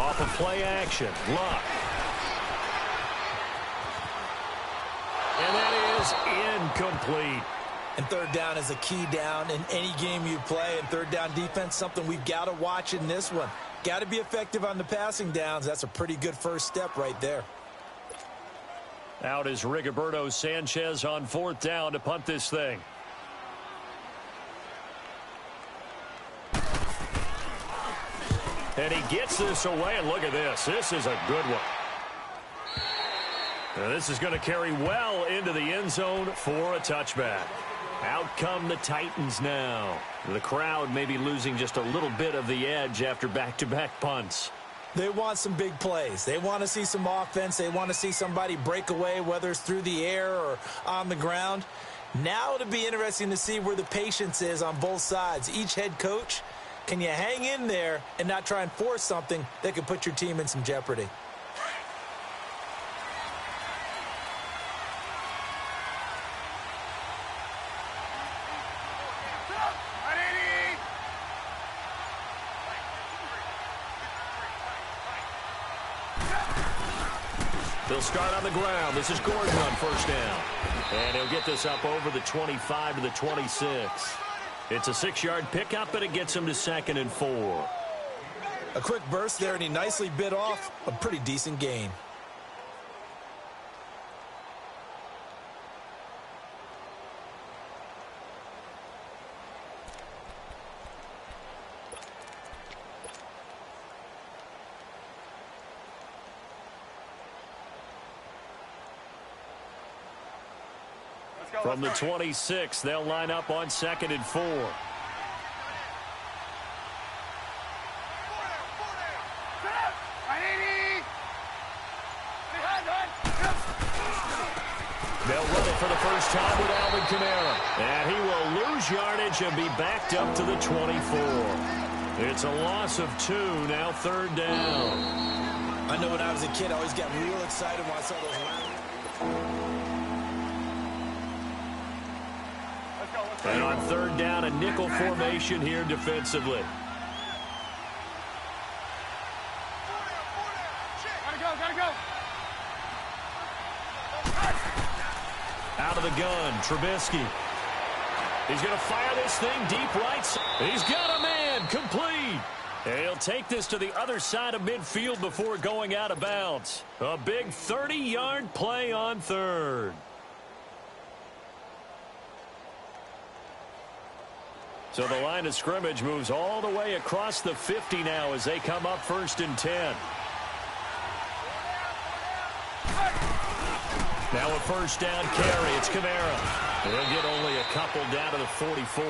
Off of play action. Luck. And that is incomplete. And third down is a key down in any game you play. And third down defense, something we've got to watch in this one. Got to be effective on the passing downs. That's a pretty good first step right there. Out is Rigoberto Sanchez on fourth down to punt this thing. And he gets this away, and look at this. This is a good one. Now this is going to carry well into the end zone for a touchback. Out come the Titans now. The crowd may be losing just a little bit of the edge after back-to-back punts. They want some big plays. They want to see some offense. They want to see somebody break away, whether it's through the air or on the ground. Now it'll be interesting to see where the patience is on both sides. Each head coach, can you hang in there and not try and force something that could put your team in some jeopardy? They'll start on the ground. This is Gordon on first down. And he'll get this up over the 25 to the 26. It's a 6-yard pickup, but it gets him to 2nd and 4. A quick burst there, and he nicely bit off a pretty decent gain. From the 26, they'll line up on 2nd and 4. They'll run it for the first time with Alvin Kamara. And he will lose yardage and be backed up to the 24. It's a loss of 2, now 3rd down. I know when I was a kid, I always got real excited when I saw those lines. And on 3rd down, a nickel formation here defensively. Gotta go. Out of the gun, Trubisky. He's going to fire this thing deep right. He's got a man, complete. And he'll take this to the other side of midfield before going out of bounds. A big 30-yard play on 3rd. So the line of scrimmage moves all the way across the 50 now as they come up 1st and 10. Now a first down carry. It's Kamara. They'll get only a couple down to the 44.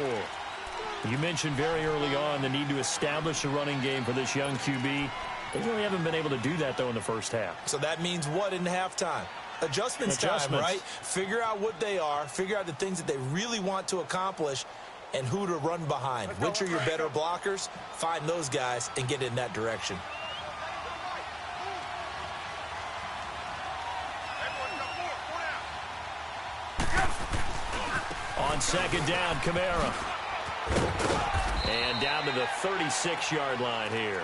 You mentioned very early on the need to establish a running game for this young QB. They really haven't been able to do that, though, in the first half. So that means what in halftime? Adjustments time, right? Figure out what they are. Figure out the things that they really want to accomplish and who to run behind. Which are your better blockers? Find those guys and get in that direction. On 2nd down, Kamara. And down to the 36-yard line here.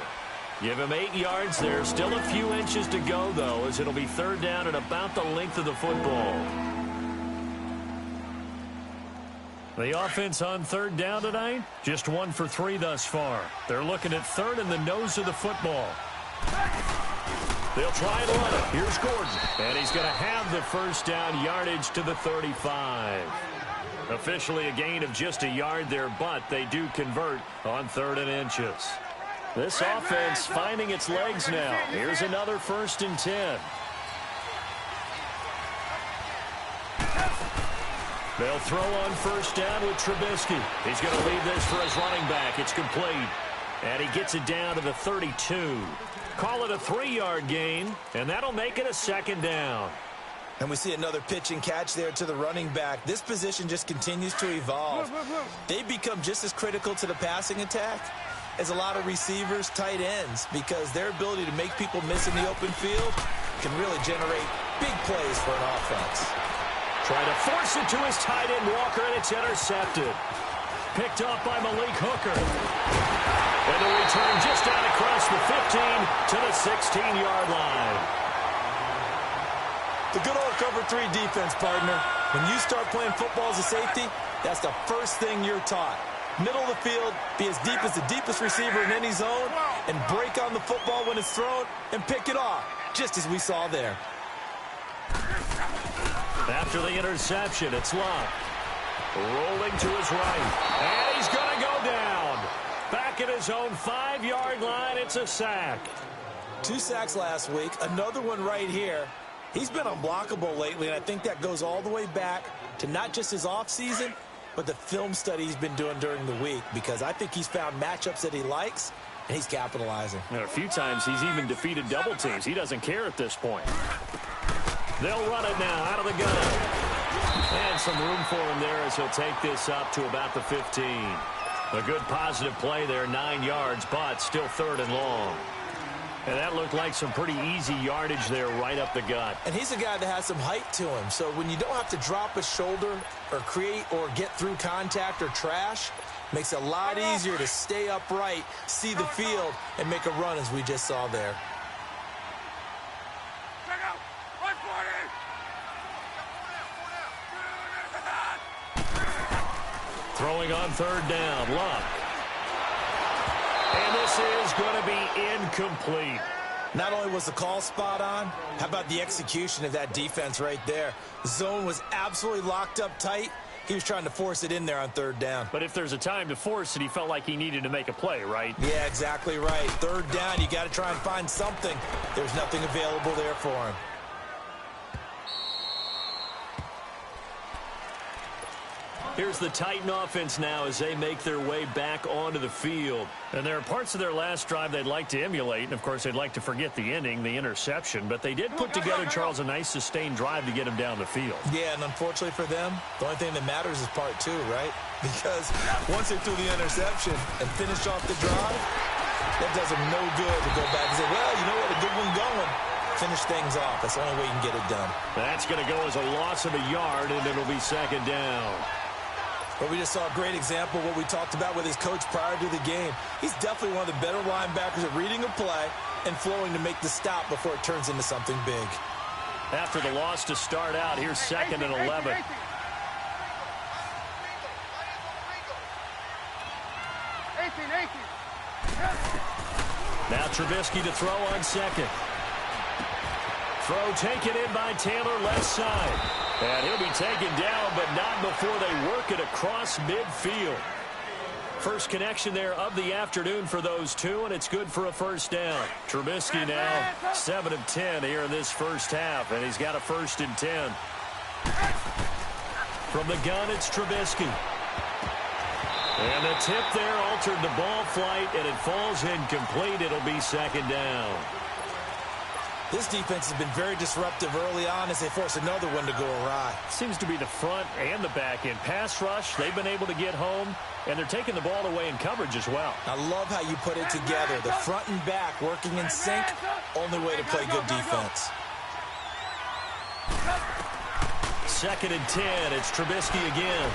Give him 8 yards there. Still a few inches to go, though, as it'll be 3rd down and about the length of the football. The offense on 3rd down tonight, just 1 for 3 thus far. They're looking at 3rd in the nose of the football. They'll try and run it. Here's Gordon. And he's going to have the first down yardage to the 35. Officially a gain of just a yard there, but they do convert on 3rd and inches. This offense finding its legs now. Here's another 1st and 10. They'll throw on first down with Trubisky. He's going to leave this for his running back. It's complete. And he gets it down to the 32. Call it a 3-yard gain, and that'll make it a 2nd down. And we see another pitch and catch there to the running back. This position just continues to evolve. They've become just as critical to the passing attack as a lot of receivers, tight ends, because their ability to make people miss in the open field can really generate big plays for an offense. Trying to force it to his tight end, Walker, and it's intercepted. Picked up by Malik Hooker. And the return just out across the 15 to the 16-yard line. The good old cover 3 defense, partner. When you start playing football as a safety, that's the first thing you're taught. Middle of the field, be as deep as the deepest receiver in any zone, and break on the football when it's thrown and pick it off, just as we saw there. After the interception, it's Love. Rolling to his right. And he's going to go down. Back at his own 5-yard line, it's a sack. 2 sacks last week, another one right here. He's been unblockable lately, and I think that goes all the way back to not just his offseason, but the film study he's been doing during the week, because I think he's found matchups that he likes, and he's capitalizing. And a few times he's even defeated double teams. He doesn't care at this point. They'll run it now out of the gun. And some room for him there as he'll take this up to about the 15. A good positive play there, 9 yards, but still 3rd and long. And that looked like some pretty easy yardage there right up the gut. And he's a guy that has some height to him, so when you don't have to drop a shoulder or create or get through contact or trash, makes it a lot easier to stay upright, see the field, and make a run as we just saw there. Throwing on 3rd down, Luck. And this is going to be incomplete. Not only was the call spot on, how about the execution of that defense right there? The zone was absolutely locked up tight. He was trying to force it in there on 3rd down. But if there's a time to force it, he felt like he needed to make a play, right? Yeah, exactly right. 3rd down, you got to try and find something. There's nothing available there for him. Here's the Titan offense now as they make their way back onto the field. And there are parts of their last drive they'd like to emulate. And, of course, they'd like to forget the ending, the interception. But they did put together, Charles, a nice sustained drive to get him down the field. Yeah, and unfortunately for them, the only thing that matters is part 2, right? Because once they threw the interception and finished off the drive, that does them no good to go back and say, well, you know what, a good one going. Finish things off. That's the only way you can get it done. That's going to go as a loss of a yard, and it'll be 2nd down. But we just saw a great example of what we talked about with his coach prior to the game. He's definitely one of the better linebackers at reading a play and flowing to make the stop before it turns into something big. After the loss to start out, here's 2nd and 11. Now Trubisky to throw on 2nd. Throw taken in by Taylor, left side. And he'll be taken down, but not before they work it across midfield. First connection there of the afternoon for those two, and it's good for a 1st down. Trubisky now 7 of 10 here in this first half, and he's got a 1st and 10. From the gun, it's Trubisky. And the tip there altered the ball flight, and it falls incomplete. It'll be 2nd down. This defense has been very disruptive early on as they force another one to go awry. Seems to be the front and the back end. Pass rush, they've been able to get home, and they're taking the ball away in coverage as well. I love how you put it together. The front and back working in sync, only way to play good defense. 2nd and 10, it's Trubisky again.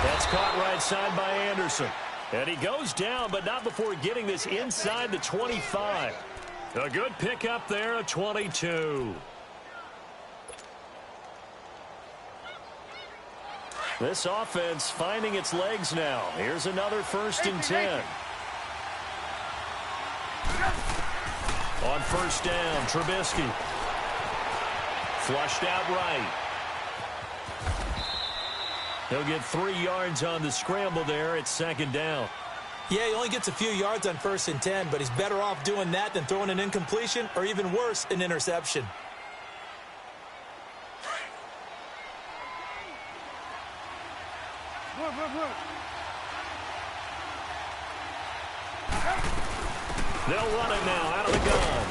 That's caught right side by Anderson. And he goes down, but not before getting this inside the 25. A good pickup there, a 22. This offense finding its legs now. Here's another 1st and 10. On 1st down, Trubisky. Flushed out right. He'll get 3 yards on the scramble there. It's 2nd down. Yeah, he only gets a few yards on 1st and 10, but he's better off doing that than throwing an incompletion or even worse, an interception. They'll run it now out of the gun.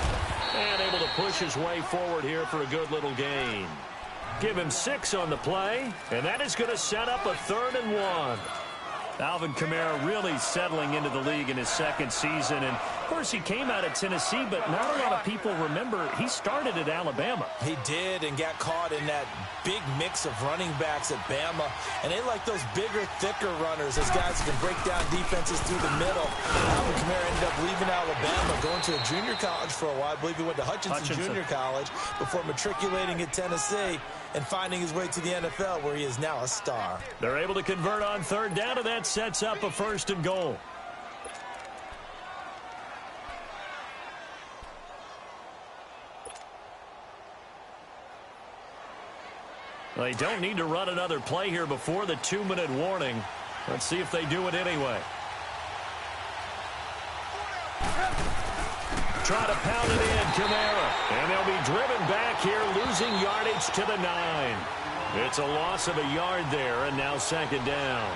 And able to push his way forward here for a good little gain. Give him 6 on the play, and that is going to set up a 3rd and 1. Alvin Kamara really settling into the league in his 2nd season, and Of course, he came out of Tennessee, but not a lot of people remember he started at Alabama. He did, and got caught in that big mix of running backs at Bama. And they like those bigger, thicker runners, those guys who can break down defenses through the middle. Alvin Kamara ended up leaving Alabama, going to a junior college for a while. I believe he went to Hutchinson Junior College before matriculating at Tennessee and finding his way to the NFL, where he is now a star. They're able to convert on third down, and that sets up a 1st and goal. They don't need to run another play here before the 2-minute warning. Let's see if they do it anyway. Try to pound it in, Kamara. And they'll be driven back here, losing yardage to the 9. It's a loss of a yard there, and now 2nd down.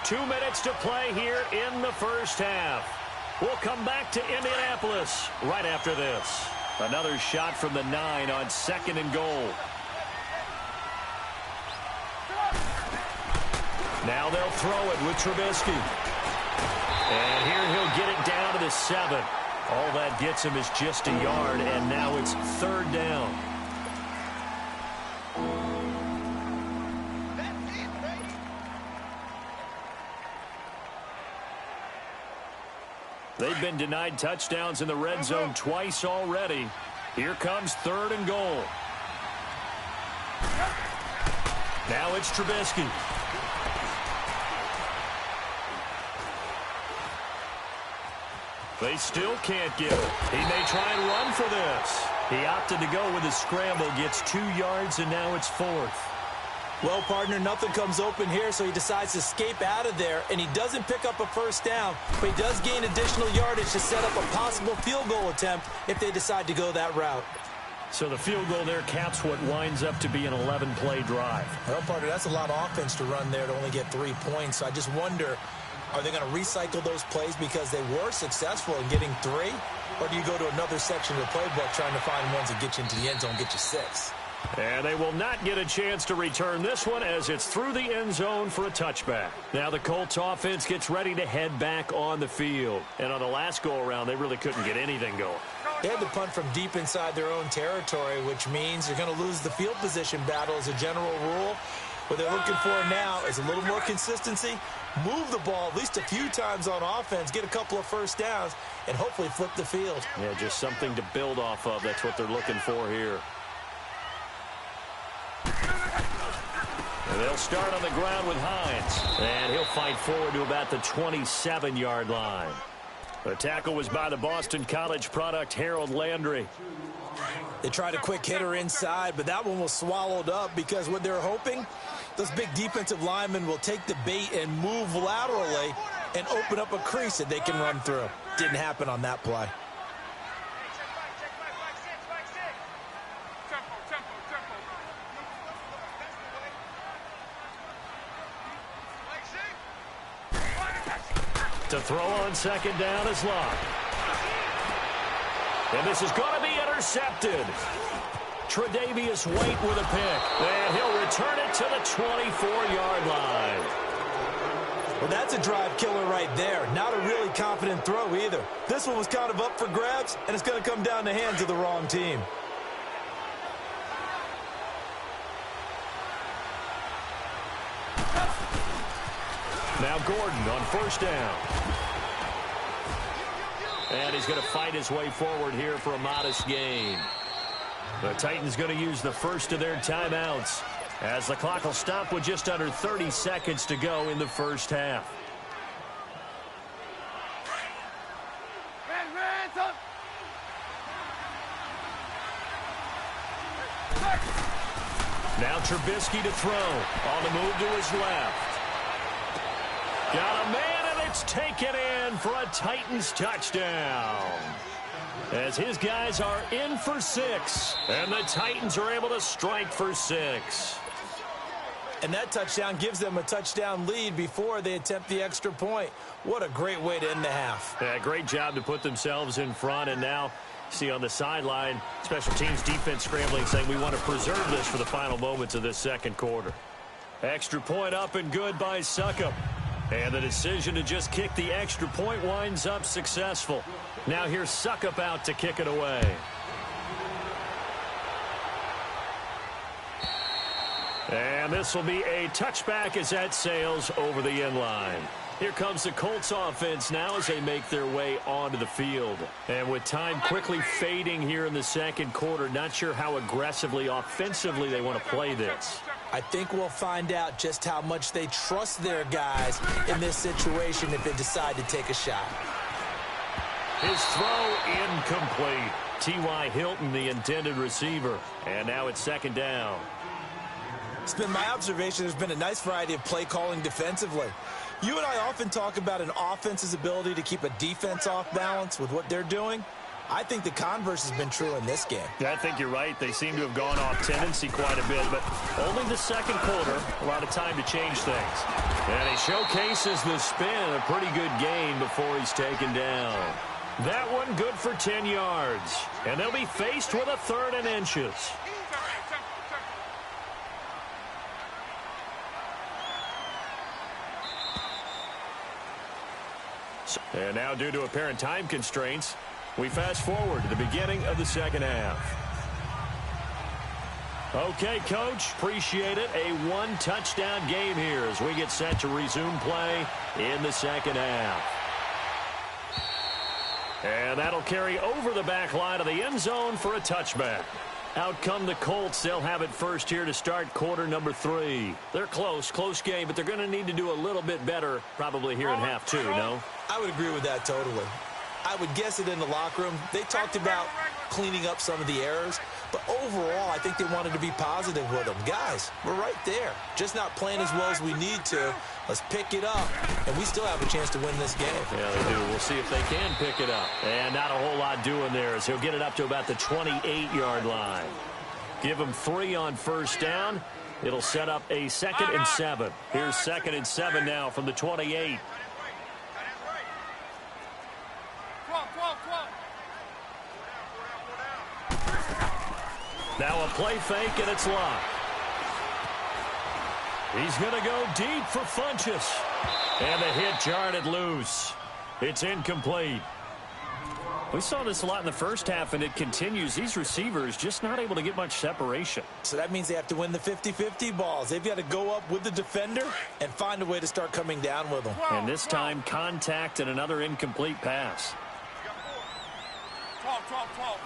2 minutes to play here in the first half. We'll come back to Indianapolis right after this. Another shot from the 9 on 2nd and goal. Now they'll throw it with Trubisky. And here he'll get it down to the 7. All that gets him is just a yard, and now it's 3rd down. They've been denied touchdowns in the red zone twice already. Here comes 3rd and goal. Now it's Trubisky. They still can't get it. He may try and run for this. He opted to go with a scramble, gets 2 yards, and now it's 4th. Well, partner, nothing comes open here, so he decides to escape out of there, and he doesn't pick up a 1st down, but he does gain additional yardage to set up a possible field goal attempt if they decide to go that route. So the field goal there caps what winds up to be an 11-play drive. Well, partner, that's a lot of offense to run there to only get 3 points, so I just wonder, are they going to recycle those plays because they were successful in getting 3? Or do you go to another section of the playbook trying to find ones that get you into the end zone, get you 6? And they will not get a chance to return this one as it's through the end zone for a touchback. Now the Colts offense gets ready to head back on the field. And on the last go-around, they really couldn't get anything going. They had to punt from deep inside their own territory, which means you're going to lose the field position battle as a general rule. What they're looking for now is a little more consistency, move the ball at least a few times on offense, get a couple of 1st downs, and hopefully flip the field. Yeah, just something to build off of. That's what they're looking for here. And they'll start on the ground with Hines. And he'll fight forward to about the 27-yard line. The tackle was by the Boston College product, Harold Landry. They tried a quick hitter inside, but that one was swallowed up because what they're hoping, those big defensive linemen will take the bait and move laterally and open up a crease that they can run through. Didn't happen on that play. To throw on 2nd down is Locke. And this is going to be intercepted. Tre'Davious White with a pick. And he'll return it to the 24-yard line. Well, that's a drive killer right there. Not a really confident throw either. This one was kind of up for grabs, and it's going to come down the hands of the wrong team. Now Gordon on 1st down. And he's going to fight his way forward here for a modest gain. The Titans going to use the first of their timeouts as the clock will stop with just under 30 seconds to go in the first half. Now Trubisky to throw. On the move to his left. Got a man, and it's taken in for a Titans touchdown. As his guys are in for 6, and the Titans are able to strike for 6. And that touchdown gives them a touchdown lead before they attempt the extra point. What a great way to end the half. Yeah, great job to put themselves in front, and now see on the sideline, special teams defense scrambling, saying we want to preserve this for the final moments of this 2nd quarter. Extra point up and good by Succop. And the decision to just kick the extra point winds up successful. Now here's Suckup out to kick it away. And this will be a touchback as that sails over the end line. Here comes the Colts offense now as they make their way onto the field. And with time quickly fading here in the second quarter, not sure how aggressively, offensively they want to play this. I think we'll find out just how much they trust their guys in this situation if they decide to take a shot. His throw incomplete. T.Y. Hilton, the intended receiver. And now it's second down. It's been my observation there's been a nice variety of play calling defensively. You and I often talk about an offense's ability to keep a defense off balance with what they're doing. I think the converse has been true in this game. I think you're right. They seem to have gone off tendency quite a bit, but only the second quarter, a lot of time to change things. And he showcases the spin, a pretty good gain before he's taken down. That one good for 10 yards. And they'll be faced with a 3rd and inches. And now, due to apparent time constraints, we fast forward to the beginning of the second half. Okay, Coach, appreciate it. A 1-touchdown game here as we get set to resume play in the second half. And that'll carry over the back line of the end zone for a touchback. Out come the Colts. They'll have it first here to start quarter number 3. They're close game, but they're going to need to do a little bit better probably here in half 2, no? I would agree with that totally. I would guess it in the locker room. They talked about cleaning up some of the errors, but overall, I think they wanted to be positive with them. Guys, we're right there. Just not playing as well as we need to. Let's pick it up, and we still have a chance to win this game. Yeah, they do. We'll see if they can pick it up. And not a whole lot doing there as he'll get it up to about the 28-yard line. Give him 3 on first down. It'll set up a 2nd and 7. Here's 2nd and 7 now from the 28. Now a play fake, and it's locked. He's going to go deep for Funchess. And the hit jarred it loose. It's incomplete. We saw this a lot in the first half, and it continues. These receivers just not able to get much separation. So that means they have to win the 50-50 balls. They've got to go up with the defender and find a way to start coming down with them. And this time, contact and another incomplete pass. Talk.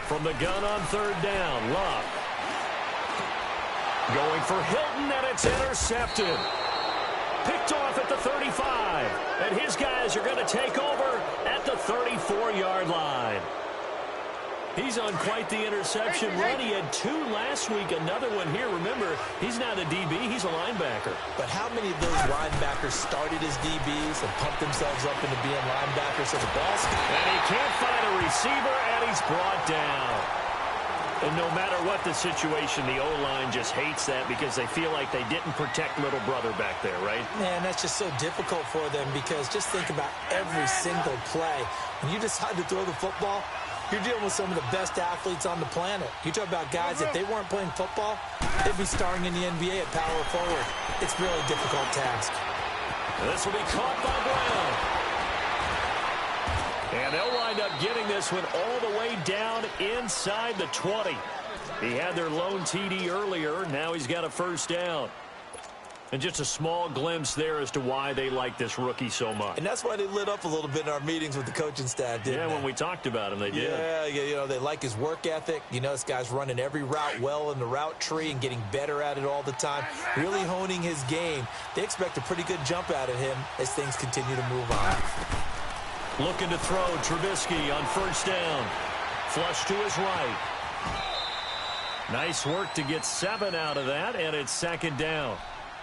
From the gun on 3rd down, Love. Going for Hilton, and it's intercepted. Picked off at the 35. And his guys are going to take over at the 34-yard line. He's on quite the interception run. He had 2 last week, another one here. Remember, he's not a DB, he's a linebacker. But how many of those linebackers started as DBs and pumped themselves up into being linebackers? So the ball's... And he can't find a receiver, and he's brought down. And no matter what the situation, the O-line just hates that because they feel like they didn't protect little brother back there, right? Man, that's just so difficult for them because just think about every single play. When you decide to throw the football, you're dealing with some of the best athletes on the planet. You talk about guys, if they weren't playing football, they'd be starring in the NBA at power forward. It's a really difficult task. This will be caught by Brown. And they'll wind up getting this one all the way down inside the 20. He had their lone TD earlier. Now he's got a first down. And just a small glimpse there as to why they like this rookie so much. And that's why they lit up a little bit in our meetings with the coaching staff, didn't they? Yeah, when we talked about him, they did. Yeah, you know, they like his work ethic. You know, this guy's running every route well in the route tree and getting better at it all the time, really honing his game. They expect a pretty good jump out of him as things continue to move on. Looking to throw, Trubisky on first down. Flush to his right. Nice work to get 7 out of that, and it's second down.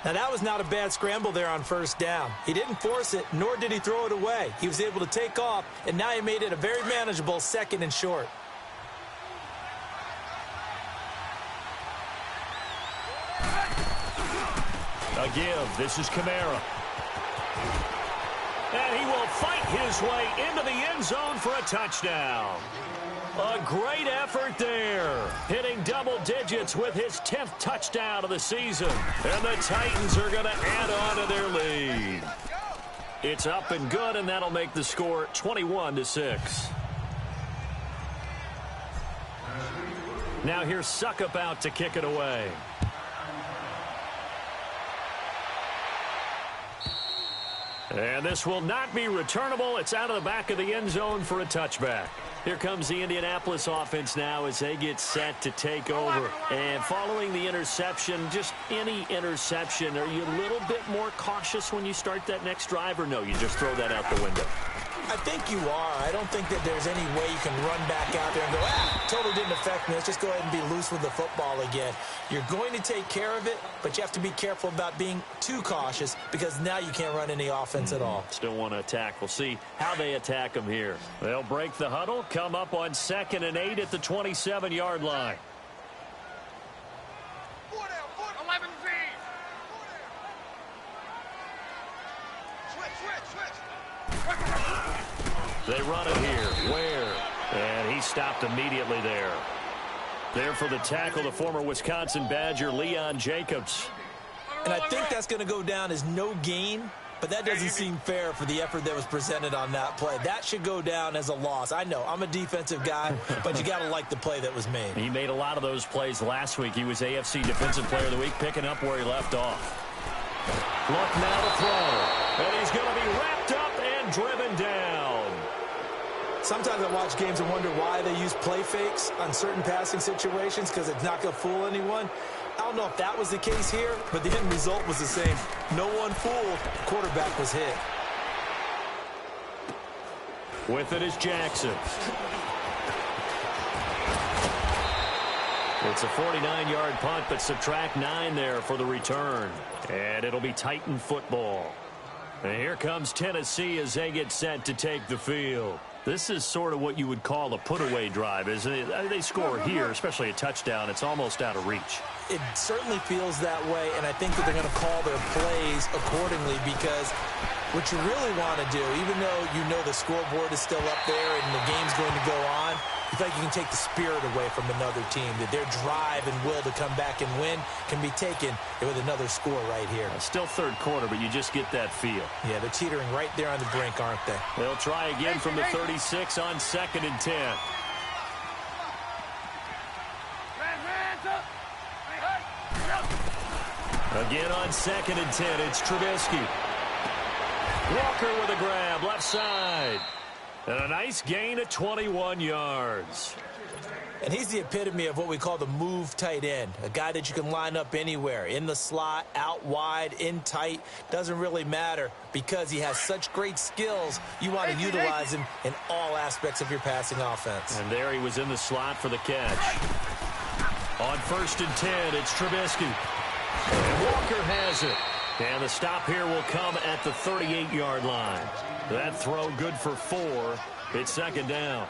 Now, that was not a bad scramble there on first down. He didn't force it, nor did he throw it away. He was able to take off, and now he made it a very manageable 2nd and short. A give. This is Kamara. And he will fight his way into the end zone for a touchdown. A great effort there. Hitting double digits with his 10th touchdown of the season. And the Titans are going to add on to their lead. It's up and good, and that'll make the score 21-6. Now here's Suckup out to kick it away. And this will not be returnable. It's out of the back of the end zone for a touchback. Here comes the Indianapolis offense now as they get set to take over. And following the interception, just any interception, are you a little bit more cautious when you start that next drive, or no, you just throw that out the window? I think you are. I don't think that there's any way you can run back out there and go, totally didn't affect me. Let's just go ahead and be loose with the football again. You're going to take care of it, but you have to be careful about being too cautious because now you can't run any offense at all. Still want to attack. We'll see how they attack them here. They'll break the huddle, come up on 2nd and 8 at the 27-yard line. They run it here. Where? And he stopped immediately there. There for the tackle, the former Wisconsin Badger, Leon Jacobs. And I think that's going to go down as no gain, but that doesn't seem fair for the effort that was presented on that play. That should go down as a loss. I know, I'm a defensive guy, but you got to like the play that was made. He made a lot of those plays last week. He was AFC Defensive Player of the Week, picking up where he left off. Luck now to throw. And he's going to be wrapped up and driven down. Sometimes I watch games and wonder why they use play fakes on certain passing situations because it's not going to fool anyone. I don't know if that was the case here, but the end result was the same. No one fooled. Quarterback was hit. With it is Jackson. It's a 49-yard punt, but subtract 9 there for the return. And it'll be Titan football. And here comes Tennessee as they get set to take the field. This is sort of what you would call a put-away drive, isn't it? They score here, especially a touchdown. It's almost out of reach. It certainly feels that way, and I think that they're going to call their plays accordingly because what you really want to do, even though you know the scoreboard is still up there and the game's going to go on, you feel like you can take the spirit away from another team, that their drive and will to come back and win can be taken with another score right here. Still third quarter, but you just get that feel. Yeah, they're teetering right there on the brink, aren't they? They'll try again from the 36 on 2nd and 10. Again on 2nd and 10, it's Trubisky. Walker with a grab, left side. And a nice gain of 21 yards. And he's the epitome of what we call the move tight end, a guy that you can line up anywhere, in the slot, out wide, in tight, doesn't really matter because he has such great skills. You want to utilize him in all aspects of your passing offense. And there he was in the slot for the catch. On 1st and 10, it's Trubisky. And Walker has it. And the stop here will come at the 38-yard line. That throw good for 4. It's 2nd down.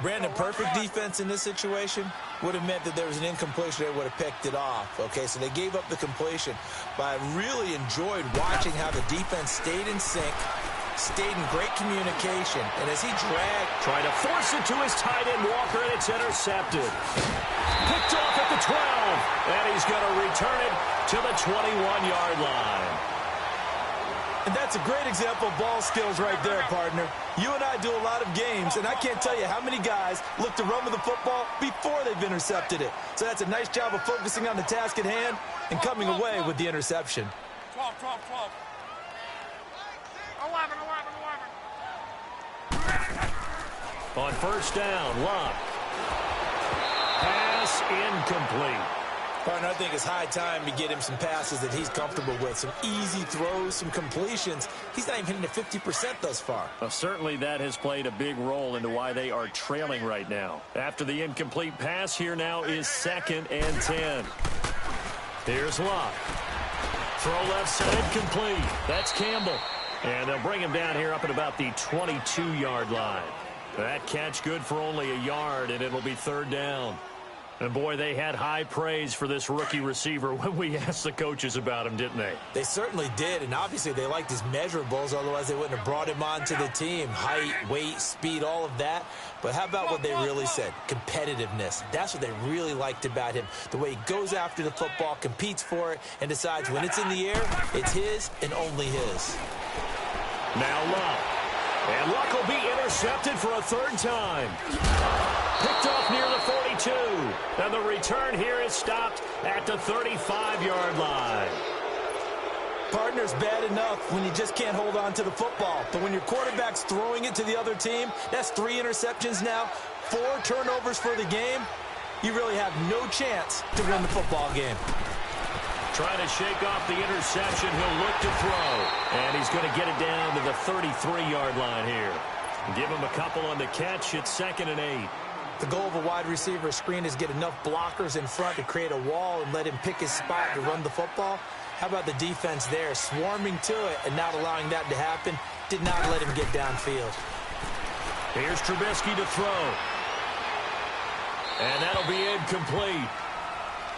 Brandon, perfect defense in this situation would have meant that there was an incompletion. They would have picked it off. Okay, so they gave up the completion. But I really enjoyed watching how the defense stayed in sync, stayed in great communication. And as he dragged... Trying to force it to his tight end, Walker, and it's intercepted. Picked off at the 12. And he's going to return it to the 21-yard line. And that's a great example of ball skills right there, partner. You and I do a lot of games, and I can't tell you how many guys look to run with the football before they've intercepted it. So that's a nice job of focusing on the task at hand and coming away with the interception. 12, 12, 12. 11, 11, 11. On 1st down, Luck. Pass incomplete. Partner, I think it's high time to get him some passes that he's comfortable with, some easy throws, some completions. He's not even hitting at 50% thus far. Well, certainly that has played a big role into why they are trailing right now. After the incomplete pass, here now is 2nd and 10. Here's Luck. Throw left side, complete. That's Campbell. And they'll bring him down here up at about the 22-yard line. That catch good for only a yard, and it'll be 3rd down. And, boy, they had high praise for this rookie receiver when we asked the coaches about him, didn't they? They certainly did, and obviously they liked his measurables, otherwise they wouldn't have brought him onto the team. Height, weight, speed, all of that. But how about what they really said? Competitiveness. That's what they really liked about him. The way he goes after the football, competes for it, and decides when it's in the air, it's his and only his. Now Luck. And Luck will be intercepted for a third time. Picked off near the 42. And the return here is stopped at the 35-yard line. Partner's bad enough when you just can't hold on to the football. But when your quarterback's throwing it to the other team, that's 3 interceptions now, 4 turnovers for the game. You really have no chance to win the football game. Trying to shake off the interception. He'll look to throw. And he's going to get it down to the 33-yard line here. Give him a couple on the catch. It's 2nd and 8. The goal of a wide receiver screen is get enough blockers in front to create a wall and let him pick his spot to run the football. How about the defense there, swarming to it and not allowing that to happen? Did not let him get downfield. Here's Trubisky to throw. And that'll be incomplete.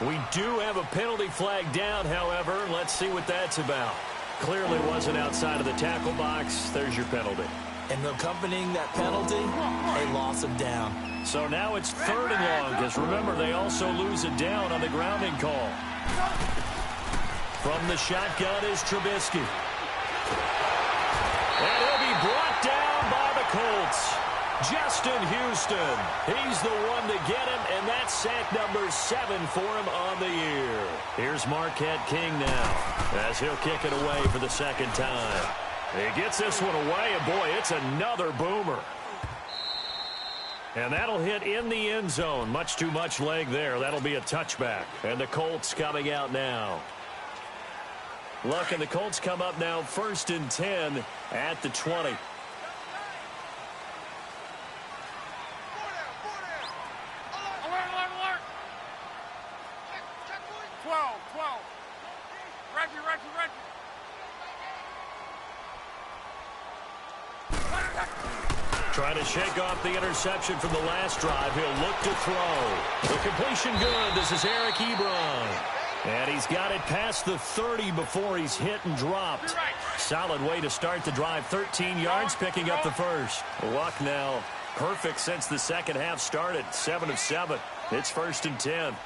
We do have a penalty flag down, however. Let's see what that's about. Clearly wasn't outside of the tackle box. There's your penalty. And accompanying that penalty, a loss of down. So now it's 3rd and long, because remember, they also lose a down on the grounding call. From the shotgun is Trubisky. And he'll be brought down by the Colts. Justin Houston. He's the one to get him, and that's sack number 7 for him on the year. Here's Marquette King now, as he'll kick it away for the 2nd time. He gets this one away, and boy, it's another boomer. And that'll hit in the end zone. Much too much leg there. That'll be a touchback. And the Colts coming out now. Luck, and the Colts come up now 1st and 10 at the 20. Trying to shake off the interception from the last drive. He'll look to throw. The completion good. This is Eric Ebron. And he's got it past the 30 before he's hit and dropped. Solid way to start the drive. 13 yards, picking up the first. Luck now perfect since the second half started. 7 of 7. It's 1st and 10.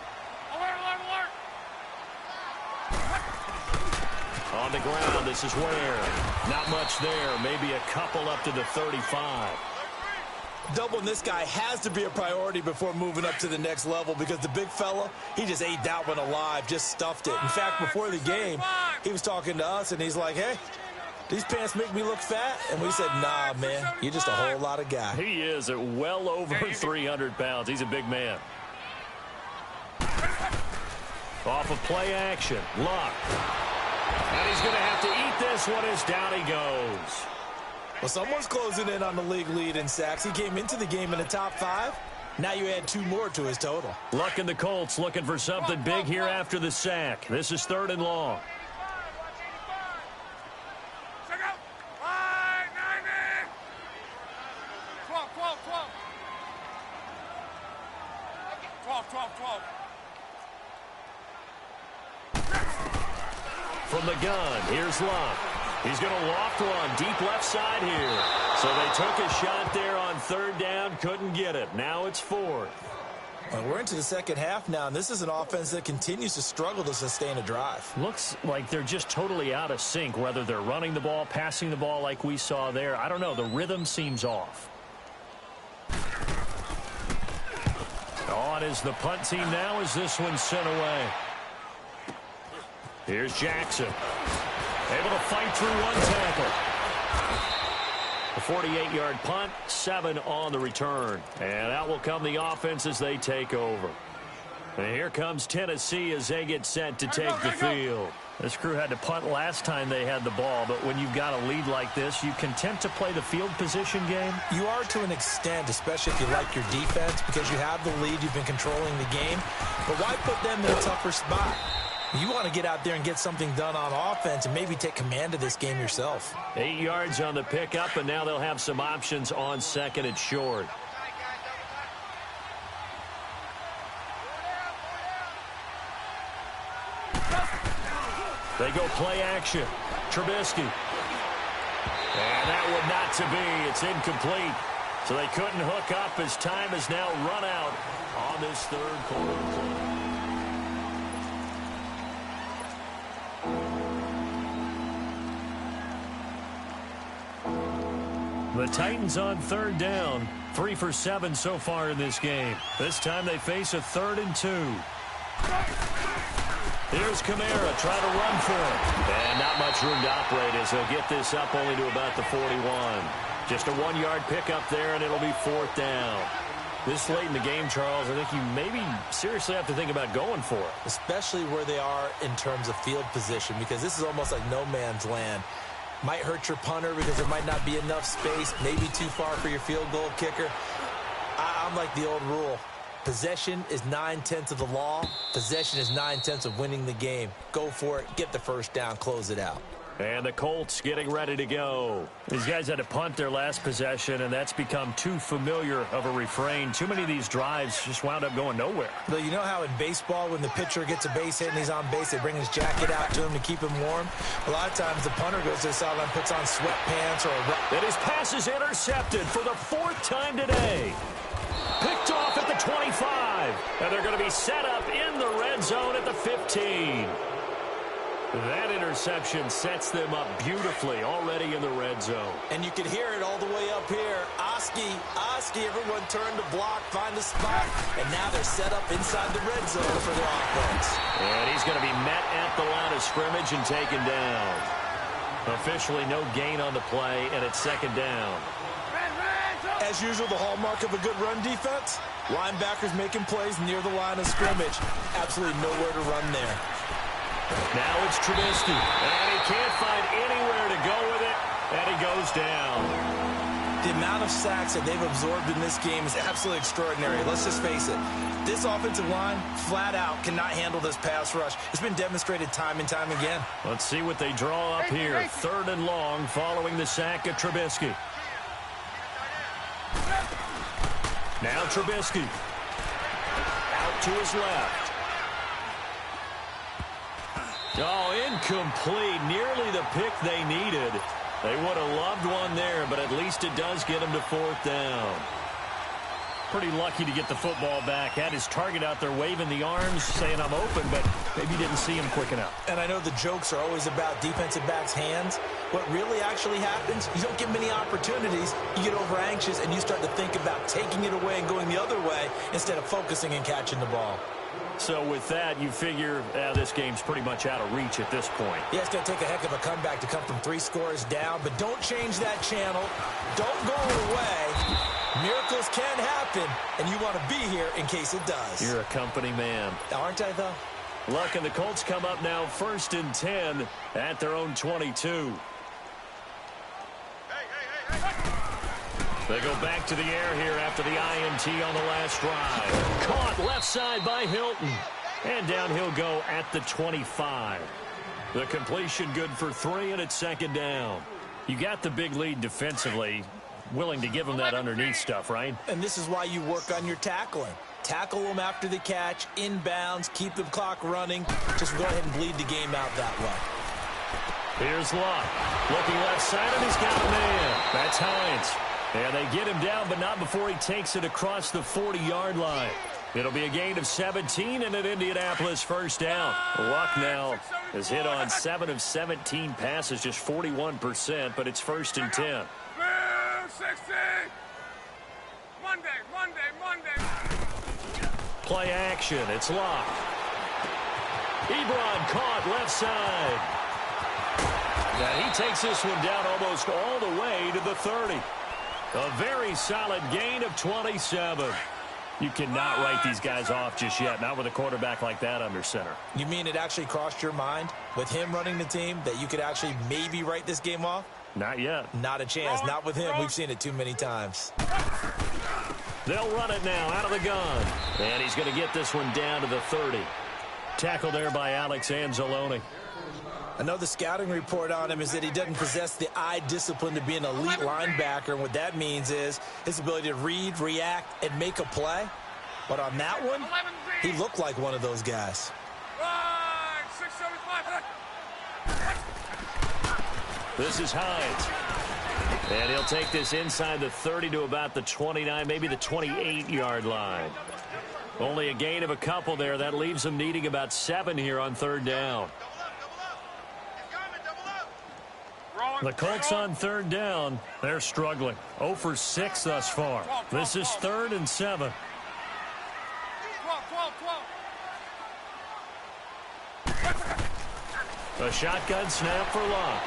On the ground, this is Ware. Not much there. Maybe a couple up to the 35. Doubling this guy has to be a priority before moving up to the next level, because the big fella, he just ate that one alive, just stuffed it. In fact, before the game, he was talking to us, and he's like, hey, these pants make me look fat? And we said, nah, man, you're just a whole lot of guy. He is at well over 300 pounds. He's a big man. Off of play action, Luck. And he's going to have to eat this one as down he goes. Well, someone's closing in on the league lead in sacks. He came into the game in the top 5. Now you add 2 more to his total. Luck and the Colts looking for something big here after the sack. This is 3rd and long. Check out. 5-9. 12. From the gun, here's Luck. He's going to loft one deep left side here. So they took a shot there on 3rd down, couldn't get it. Now it's 4th. Well, we're into the second half now, and this is an offense that continues to struggle to sustain a drive. Looks like they're just totally out of sync, whether they're running the ball, passing the ball like we saw there. I don't know. The rhythm seems off. On is the punt team now as this one's sent away. Here's Jackson. Able to fight through one tackle. A 48-yard punt, 7 on the return. And out will come the offense as they take over. And here comes Tennessee as they get set to take the field. This crew had to punt last time they had the ball, but when you've got a lead like this, you content to play the field position game? You are to an extent, especially if you like your defense, because you have the lead, you've been controlling the game. But why put them in a tougher spot? You want to get out there and get something done on offense and maybe take command of this game yourself. 8 yards on the pickup, and now they'll have some options on 2nd and short. They go play action. Trubisky. And that one not to be. It's incomplete. So they couldn't hook up as time has now run out on this third quarter. The Titans on third down. 3 for 7 so far in this game. This time they face a 3rd and 2. Here's Kamara trying to run for it. And not much room to operate as he'll get this up only to about the 41. Just a 1-yard pickup there, and it'll be 4th down. This late in the game, Charles, I think you maybe seriously have to think about going for it. Especially where they are in terms of field position, because this is almost like no man's land. Might hurt your punter because there might not be enough space, maybe too far for your field goal kicker. I'm like the old rule. Possession is 9/10 of the law. Possession is 9/10 of winning the game. Go for it, get the first down, close it out. And the Colts getting ready to go. These guys had to punt their last possession, and that's become too familiar of a refrain. Too many of these drives just wound up going nowhere. But you know how in baseball, when the pitcher gets a base hit and he's on base, they bring his jacket out to him to keep him warm? A lot of times the punter goes to the sideline, puts on sweatpants or a... And his pass is intercepted for the 4th time today. Picked off at the 25. And they're going to be set up in the red zone at the 15. That interception sets them up beautifully already in the red zone. And you can hear it all the way up here. Oski, everyone turned to block, find a spot, and now they're set up inside the red zone for their offense. And he's going to be met at the line of scrimmage and taken down. Officially no gain on the play, and it's 2nd down. As usual, the hallmark of a good run defense, linebackers making plays near the line of scrimmage. Absolutely nowhere to run there. Now it's Trubisky, and he can't find anywhere to go with it, and he goes down. The amount of sacks that they've absorbed in this game is absolutely extraordinary. Let's just face it. This offensive line, flat out, cannot handle this pass rush. It's been demonstrated time and time again. Let's see what they draw up here. 3rd and long following the sack of Trubisky. Now Trubisky. Out to his left. Oh, incomplete. Nearly the pick they needed. They would have loved one there, but at least it does get him to 4th down. Pretty lucky to get the football back. Had his target out there waving the arms, saying I'm open, but maybe didn't see him quick enough. And I know the jokes are always about defensive backs' hands. What really actually happens, you don't get many opportunities. You get over anxious, and you start to think about taking it away and going the other way instead of focusing and catching the ball. So with that, you figure this game's pretty much out of reach at this point. Yeah, it's going to take a heck of a comeback to come from 3 scores down, but don't change that channel. Don't go away. Miracles can happen, and you want to be here in case it does. You're a company man. Aren't I, though? Luck, and the Colts come up now 1st and 10 at their own 22. They go back to the air here after the INT on the last drive. Caught left side by Hilton. And down he'll go at the 25. The completion good for 3, and it's 2nd down. You got the big lead defensively. Willing to give them that underneath stuff, right? And this is why you work on your tackling. Tackle them after the catch, inbounds, keep the clock running. Just go ahead and bleed the game out that way. Here's Luck. Looking left side, and he's got a man. That's Hines. And they get him down, but not before he takes it across the 40-yard line. It'll be a gain of 17 and an Indianapolis 1st down. Luck now has hit on 7 of 17 passes, just 41%, but it's 1st and 10. 60. Monday. Play action. It's Luck. Ebron caught left side. Now he takes this one down almost all the way to the 30. A very solid gain of 27. You cannot write these guys off just yet, not with a quarterback like that under center. You mean it actually crossed your mind with him running the team that you could actually maybe write this game off? Not yet. Not a chance. Not with him. We've seen it too many times. They'll run it now out of the gun. And he's going to get this one down to the 30. Tackle there by Alex Anzalone. I know the scouting report on him is that he doesn't possess the eye discipline to be an elite linebacker. And what that means is his ability to read, react, and make a play. But on that one, he looked like one of those guys. This is Hines. And he'll take this inside the 30 to about the 29, maybe the 28-yard line. Only a gain of a couple there. That leaves them needing about 7 here on third down. The Colts on third down. They're struggling. 0 for 6 thus far. This is 3rd and 7. A shotgun snap for Locke.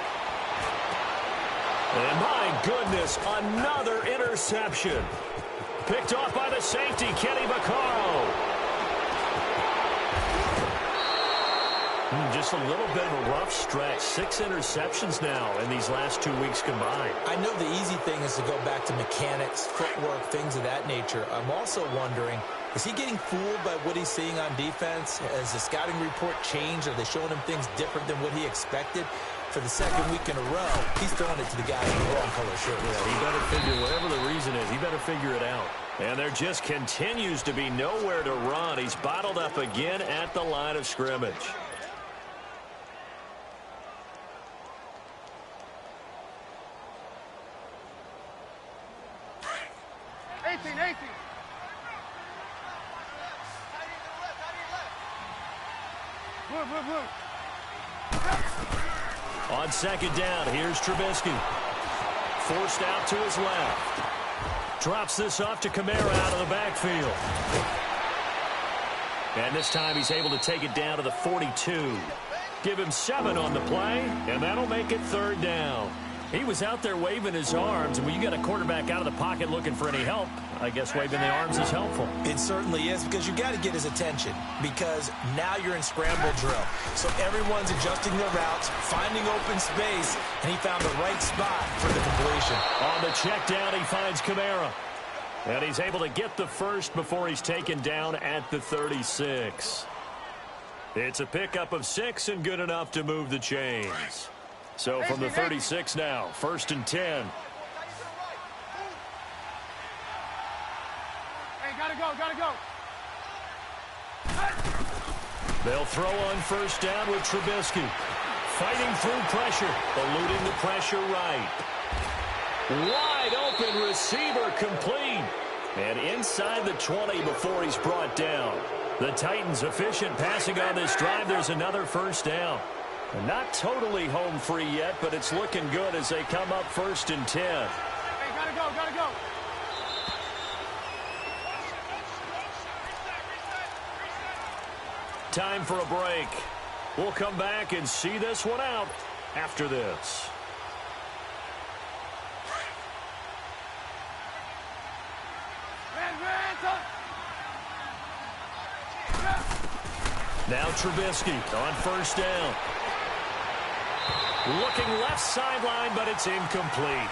And my goodness, another interception. Picked off by the safety, Kenny Vaccaro. Just a little bit of a rough stretch. 6 interceptions now in these last 2 weeks combined. I know the easy thing is to go back to mechanics, footwork, things of that nature. I'm also wondering, is he getting fooled by what he's seeing on defense? Has the scouting report changed? Are they showing him things different than what he expected? For the second week in a row, he's throwing it to the guy in the wrong color shirt. Yeah, he better figure, whatever the reason is, he better figure it out. And there just continues to be nowhere to run. He's bottled up again at the line of scrimmage. On second down, here's Trubisky. Forced out to his left. Drops this off to Kamara out of the backfield. And this time he's able to take it down to the 42. Give him 7 on the play, and that'll make it third down. He was out there waving his arms, and when you got a quarterback out of the pocket looking for any help, I guess waving the arms is helpful. It certainly is, because you got to get his attention, because now you're in scramble drill. So everyone's adjusting their routes, finding open space, and he found the right spot for the completion. On the check down, he finds Kamara. And he's able to get the first before he's taken down at the 36. It's a pickup of 6 and good enough to move the chains. So from the 36 now, 1st and 10. Hey, gotta go. They'll throw on 1st down with Trubisky. Fighting through pressure, eluding the pressure right. Wide open receiver complete. And inside the 20 before he's brought down. The Titans efficient passing on this drive. There's another 1st down. Not totally home free yet, but it's looking good as they come up 1st and 10. Hey, gotta go. Time for a break. We'll come back and see this one out after this. Now Trubisky on 1st down. Looking left sideline, but it's incomplete.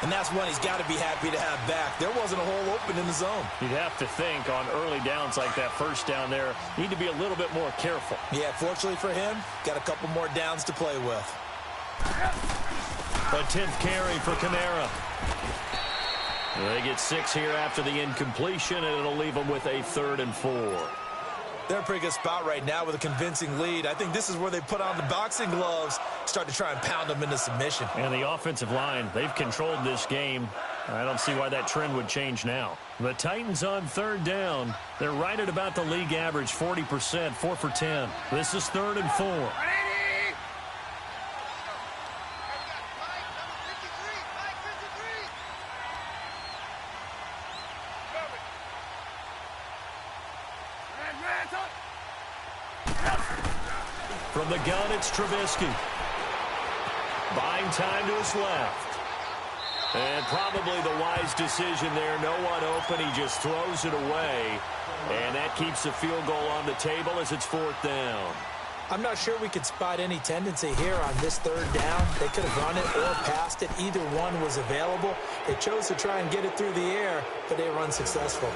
And that's one he's got to be happy to have back. There wasn't a hole open in the zone. You'd have to think on early downs like that 1st down there, need to be a little bit more careful. Yeah, fortunately for him, got a couple more downs to play with. A 10th carry for Kamara. They get 6 here after the incompletion, and it'll leave them with a 3rd and 4. They're in a pretty good spot right now with a convincing lead. I think this is where they put on the boxing gloves, start to try and pound them into submission. And the offensive line, they've controlled this game. I don't see why that trend would change now. The Titans on 3rd down. They're right at about the league average, 40%, 4 for 10. This is 3rd and 4. From the gun, it's Trubisky. Buying time to his left. And probably the wise decision there. No one open. He just throws it away. And that keeps the field goal on the table as it's 4th down. I'm not sure we could spot any tendency here on this 3rd down. They could have run it or passed it. Either one was available. They chose to try and get it through the air, but they were unsuccessful.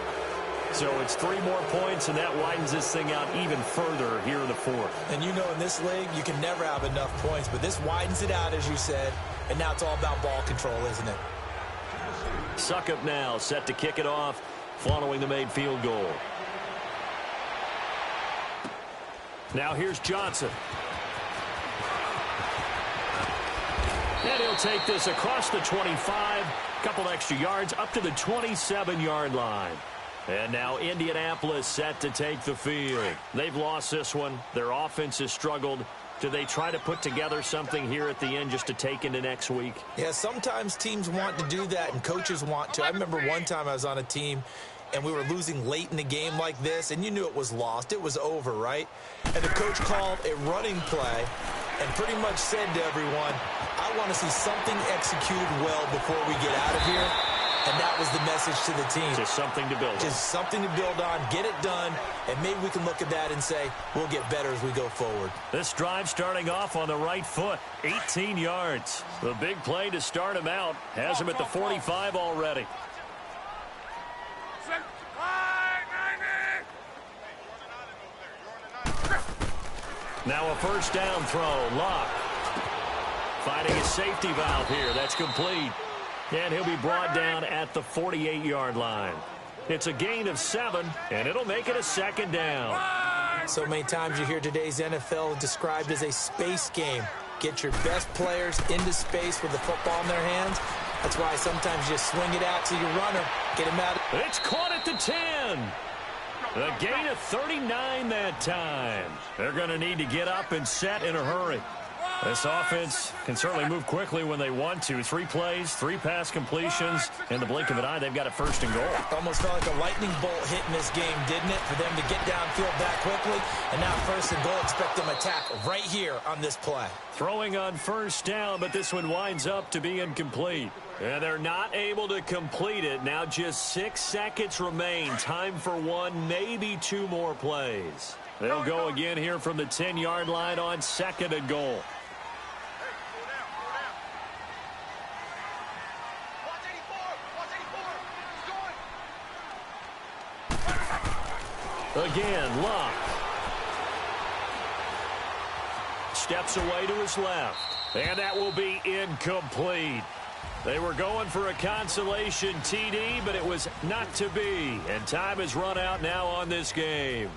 So it's 3 more points, and that widens this thing out even further here in the 4th. And you know in this league, you can never have enough points, but this widens it out, as you said, and now it's all about ball control, isn't it? Suckup now, set to kick it off following the made field goal. Now here's Johnson. And he'll They'll take this across the 25, a couple extra yards, up to the 27-yard line. And now Indianapolis set to take the field. They've lost this one. Their offense has struggled. Do they try to put together something here at the end just to take into next week? Yeah, sometimes teams want to do that and coaches want to. I remember one time I was on a team and we were losing late in the game like this, and you knew it was lost. It was over, right? And the coach called a running play and pretty much said to everyone, I want to see something executed well before we get out of here. And that was the message to the team. Just something to build on. Just something to build on, get it done, and maybe we can look at that and say, we'll get better as we go forward. This drive starting off on the right foot, 18 yards. The big play to start him out has him at the 45 already. Now a first down throw, Locke. Finding a safety valve here, that's complete. And he'll be brought down at the 48-yard line. It's a gain of 7, and it'll make it a second down. So many times you hear today's NFL described as a space game. Get your best players into space with the football in their hands. That's why sometimes you swing it out to your runner, get him out. It's caught at the 10. A gain of 39 that time. They're going to need to get up and set in a hurry. This offense can certainly move quickly when they want to. 3 plays, 3 pass completions. In the blink of an eye, they've got a first and goal. Almost felt like a lightning bolt hit in this game, didn't it? For them to get downfield that quickly. And now first and goal, expect them to tackle right here on this play. Throwing on first down, but this one winds up to be incomplete. And they're not able to complete it. Now just 6 seconds remain. Time for 1, maybe 2 more plays. They'll go again here from the 10-yard line on second and goal. Again, Locke. Steps away to his left. And that will be incomplete. They were going for a consolation TD, but it was not to be. And time has run out now on this game.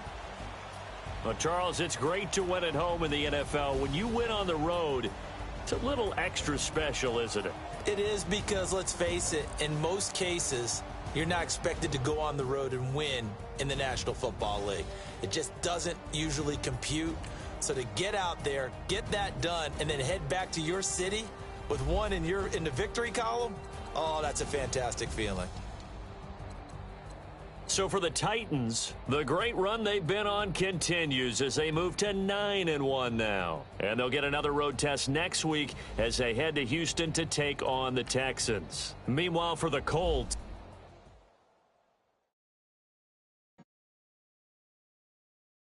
Well, Charles, it's great to win at home in the NFL. When you win on the road, it's a little extra special, isn't it? It is, because let's face it, in most cases, you're not expected to go on the road and win in the National Football League. It just doesn't usually compute. So to get out there, get that done, and then head back to your city with 1 in the victory column, oh, that's a fantastic feeling. So for the Titans, the great run they've been on continues as they move to 9-1 now. And they'll get another road test next week as they head to Houston to take on the Texans. Meanwhile, for the Colts,